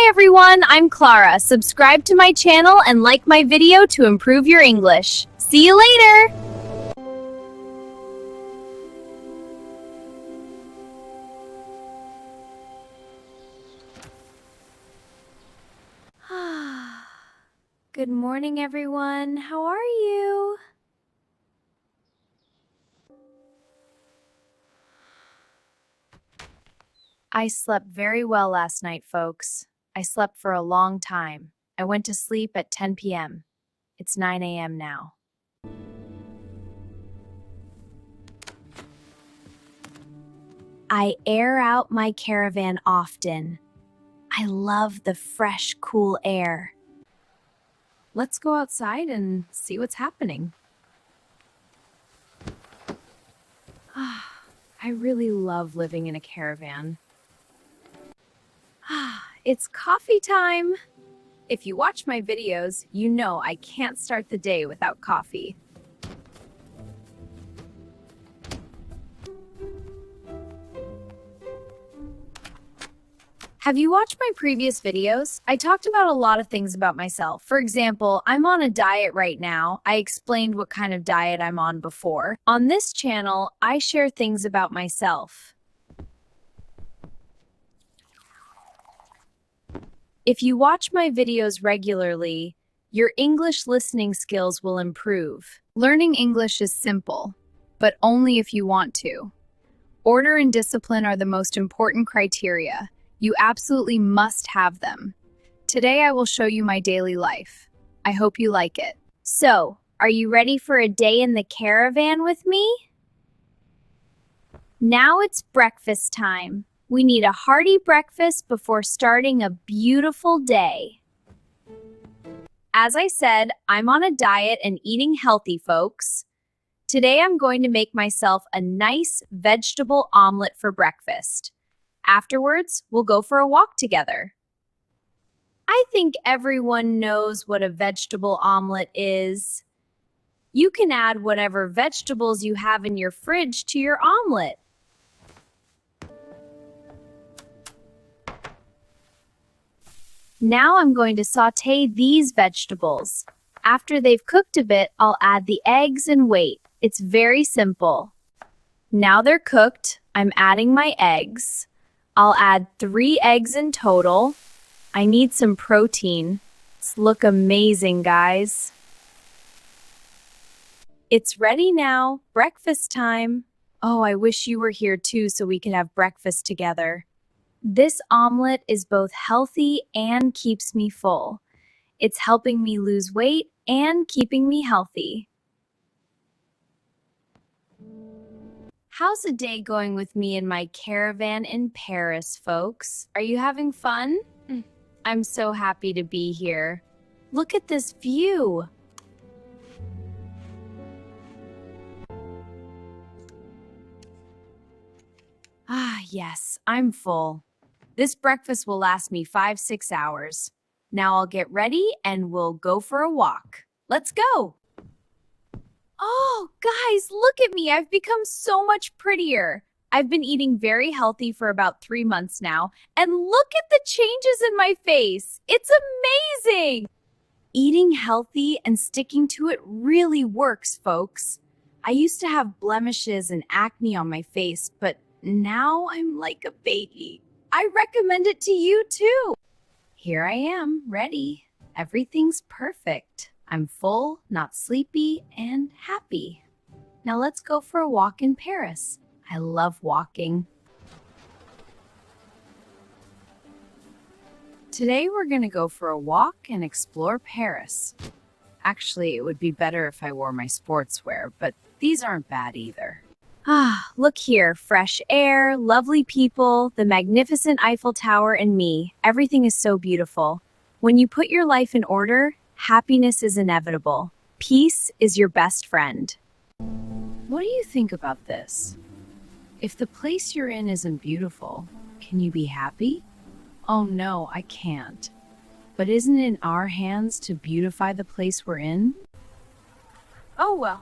Hi everyone, I'm Klara. Subscribe to my channel and like my video to improve your English. See you later! Good morning everyone. How are you? I slept very well last night, folks. I slept for a long time. I went to sleep at 10 p.m. It's 9 a.m. now. I air out my caravan often. I love the fresh, cool air. Let's go outside and see what's happening. I really love living in a caravan. It's coffee time. If you watch my videos, you know I can't start the day without coffee. Have you watched my previous videos? I talked about a lot of things about myself. For example, I'm on a diet right now. I explained what kind of diet I'm on before. On this channel, I share things about myself. If you watch my videos regularly, your English listening skills will improve. Learning English is simple, but only if you want to. Order and discipline are the most important criteria. You absolutely must have them. Today I will show you my daily life. I hope you like it. So, are you ready for a day in the caravan with me? Now it's breakfast time. We need a hearty breakfast before starting a beautiful day. As I said, I'm on a diet and eating healthy, folks. Today I'm going to make myself a nice vegetable omelet for breakfast. Afterwards, we'll go for a walk together. I think everyone knows what a vegetable omelet is. You can add whatever vegetables you have in your fridge to your omelet. Now I'm going to saute these vegetables. After they've cooked a bit, I'll add the eggs and wait. It's very simple. Now they're cooked, I'm adding my eggs. I'll add 3 eggs in total. I need some protein. Let's look amazing, guys. It's ready now. Breakfast time. Oh, I wish you were here too so we could have breakfast together. This omelet is both healthy and keeps me full. It's helping me lose weight and keeping me healthy. How's the day going with me in my caravan in Paris, folks? Are you having fun? I'm so happy to be here. Look at this view. Yes, I'm full. This breakfast will last me 5-6 hours. Now I'll get ready and we'll go for a walk. Let's go! Oh, guys, look at me. I've become so much prettier. I've been eating very healthy for about 3 months now, and look at the changes in my face. It's amazing. Eating healthy and sticking to it really works, folks. I used to have blemishes and acne on my face, but now I'm like a baby. I recommend it to you too. Here I am, ready. Everything's perfect. I'm full, not sleepy, and happy. Now let's go for a walk in Paris. I love walking. Today we're going to go for a walk and explore Paris. Actually, it would be better if I wore my sportswear, but these aren't bad either. Look here, fresh air, lovely people, the magnificent Eiffel Tower, and me. Everything is so beautiful. When you put your life in order, happiness is inevitable. Peace is your best friend. What do you think about this? If the place you're in isn't beautiful, can you be happy? Oh no, I can't. But isn't it in our hands to beautify the place we're in? Oh well,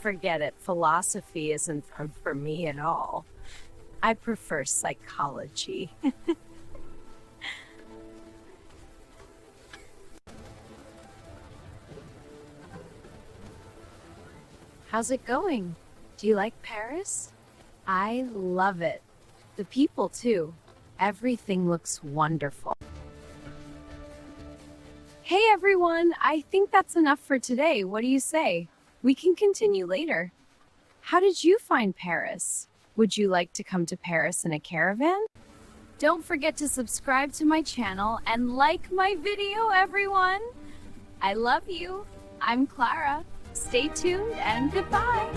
forget it. Philosophy isn't for me at all. I prefer psychology. How's it going? Do you like Paris? I love it. The people, too. Everything looks wonderful. Hey everyone, I think that's enough for today. What do you say? We can continue later. How did you find Paris? Would you like to come to Paris in a caravan? Don't forget to subscribe to my channel and like my video, everyone. I love you. I'm Klara. Stay tuned and goodbye.